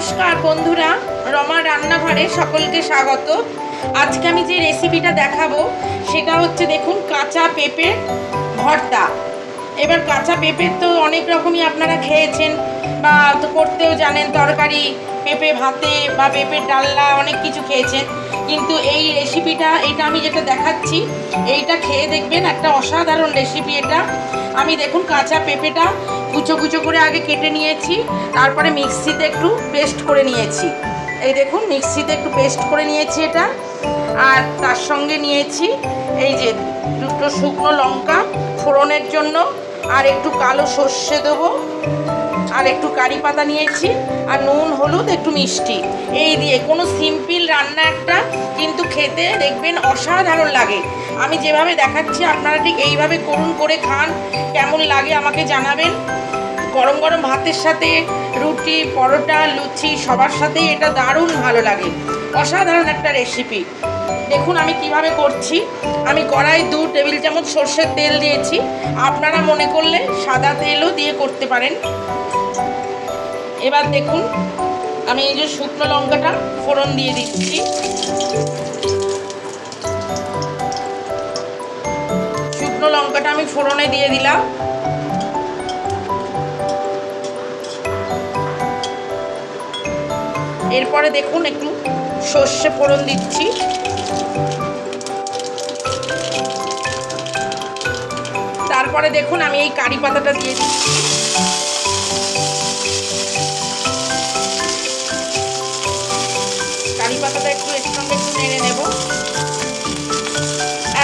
নমস্কার বন্ধুরা, রমা রান্নাঘরে সকলকে স্বাগত। আজকে আমি যে রেসিপিটা দেখাবো সেটা হচ্ছে, দেখুন, কাঁচা পেঁপে ভর্তা। এবার কাঁচা পেঁপে তো অনেক রকমই আপনারা খেয়েছেন বা করতেও জানেন, তরকারি, পেঁপে ভাতে বা পেঁপের ডালনা, অনেক কিছু খেয়েছেন। কিন্তু এই রেসিপিটা, এটা আমি যেটা দেখাচ্ছি, এইটা খেয়ে দেখবেন, একটা অসাধারণ রেসিপি এটা। আমি দেখুন কাঁচা পেঁপেটা কুচো কুচো করে আগে কেটে নিয়েছি, তারপরে মিক্সিতে একটু পেস্ট করে নিয়েছি। এই দেখুন মিক্সিতে একটু পেস্ট করে নিয়েছি এটা। আর তার সঙ্গে নিয়েছি এই যে দুটো শুকনো লঙ্কা ফোড়নের জন্য, আর একটু কালো সর্ষে দেবো, আর একটু কারি পাতা নিয়েছি, আর নুন, হলুদ, একটু মিষ্টি। এই দিয়ে কোনো সিম্পল রান্না একটা, কিন্তু খেতে দেখবেন অসাধারণ লাগে। আমি যেভাবে দেখাচ্ছি আপনারা ঠিক এইভাবে করুন, করে খান, কেমন লাগে আমাকে জানাবেন। গরম গরম ভাতের সাথে, রুটি, পরোটা, লুচি, সবার সাথেই এটা দারুণ ভালো লাগে। অসাধারণ একটা রেসিপি। দেখুন আমি কিভাবে করছি। আমি কড়াই 2 টেবিল চামচ সর্ষের তেল দিয়েছি। আপনারা মনে করলে সাদা তেলও দিয়ে করতে পারেন। এবার দেখুন আমি এই যে শুকনো লঙ্কাটা ফোড়ন দিয়ে দিচ্ছি। শুকনো লঙ্কাটা আমি ফোড়নে দিয়ে দিলাম। এরপরে দেখুন একটু সর্ষে ফোড়ন দিচ্ছি। তারপরে দেখুন আমি এই কারি পাতাটা দিয়ে দিচ্ছি। কারি পাতাটা একটু এর সঙ্গে একটু নেড়ে নেব।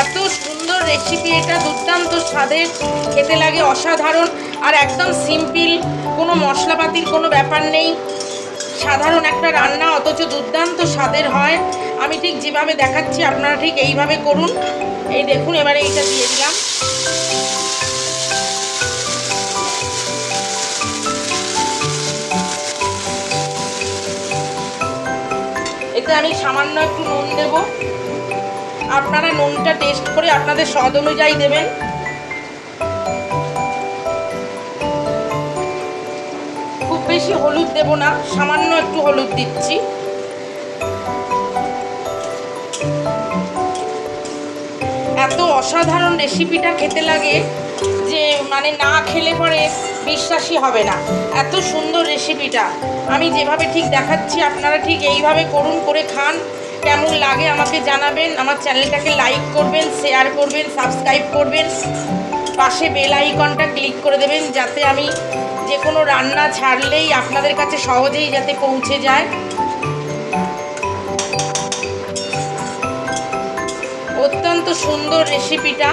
এত সুন্দর রেসিপি এটা, দুর্দান্ত স্বাদের, খেতে লাগে অসাধারণ, আর একদম সিম্পল, কোনো মশলাপাতির কোনো ব্যাপার নেই। সাধারণ একটা রান্না, অথচ দুর্দান্ত স্বাদের হয়। আমি ঠিক যেভাবে দেখাচ্ছি আপনারা ঠিক এইভাবে করুন। এই দেখুন এবারে এইটা দিয়ে দিলাম। এতে আমি সামান্য একটু নুন দেব। আপনারা নুনটা টেস্ট করে আপনাদের স্বাদ অনুযায়ী দেবেন। খুব বেশি হলুদ দেব না, সামান্য একটু হলুদ দিচ্ছি। এত অসাধারণ রেসিপিটা খেতে লাগে যে মানে না খেলে পরে বিশ্বাসই হবে না। এত সুন্দর রেসিপিটা আমি যেভাবে ঠিক দেখাচ্ছি আপনারা ঠিক এইভাবে করুন, করে খান, কেমন লাগে আমাকে জানাবেন। আমার চ্যানেলটাকে লাইক করবেন, শেয়ার করবেন, সাবস্ক্রাইব করবেন, পাশে বেল আইকনটা ক্লিক করে দেবেন, যাতে আমি যে কোনো রান্না ছাড়লেই আপনাদের কাছে সহজেই যাতে পৌঁছে যায়। অত্যন্ত সুন্দর রেসিপিটা।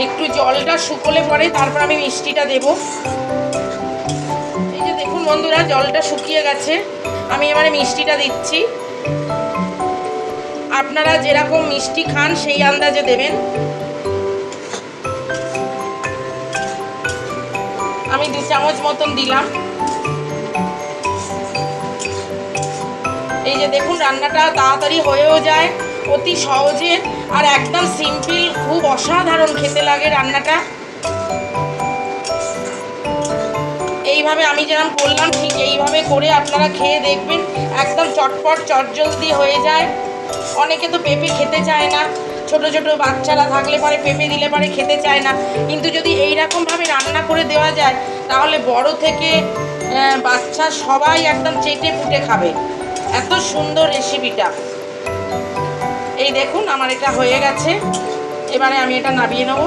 একটু জলটা শুকোলে পরে তারপর আমি মিষ্টিটা দেব। এই যে দেখুন বন্ধুরা, জলটা শুকিয়ে গেছে, আমি এবারে মিষ্টিটা দিচ্ছি। আপনারা যেরকম মিষ্টি খান সেই আন্দাজে দেবেন। আমি 2 চামচ মতন দিলাম। এই যে দেখুন রান্নাটা তাড়াতাড়ি হয়েও যায়, অতি সহজে, আর একদম সিম্পল, খুব অসাধারণ খেতে লাগে রান্নাটা। এইভাবে আমি যেরকম করলাম ঠিক এইভাবে করে আপনারা খেয়ে দেখবেন, একদম চটপট চটজলদি হয়ে যায়। অনেকে তো পেঁপে খেতে চায় না, ছোট ছোট বাচ্চারা থাকলে পরে পেঁপে দিলে পরে খেতে চায় না, কিন্তু যদি এই রকমভাবে রান্না করে দেওয়া যায় তাহলে বড় থেকে বাচ্চা সবাই একদম চেটে পুটে খাবে। এত সুন্দর রেসিপিটা। এই দেখুন আমার এটা হয়ে গেছে। এবারে আমি এটা নামিয়ে নেব।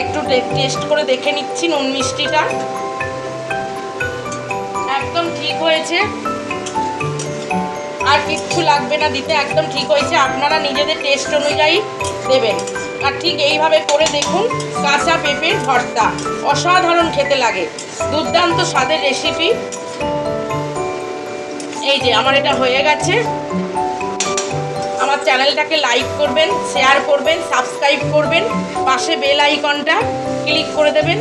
একটু টেস্ট করে দেখে নিচ্ছি নুন মিষ্টিটা একদম ঠিক হয়েছে, আর কিচ্ছু লাগবে না দিতে, একদম ঠিক হয়েছে। আপনারা নিজেদের টেস্ট অনুযায়ী দেবেন। আর ঠিক এইভাবে করে দেখুন কাঁচা পেঁপের ভর্তা, অসাধারণ খেতে লাগে, দুর্দান্ত স্বাদের রেসিপি। এই যে আমার এটা হয়ে গেছে। আমার চ্যানেলটাকে লাইক করবেন, শেয়ার করবেন, সাবস্ক্রাইব করবেন, পাশে বেল আইকনটা ক্লিক করে দেবেন।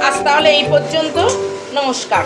আজ তাহলে এই পর্যন্ত, নমস্কার।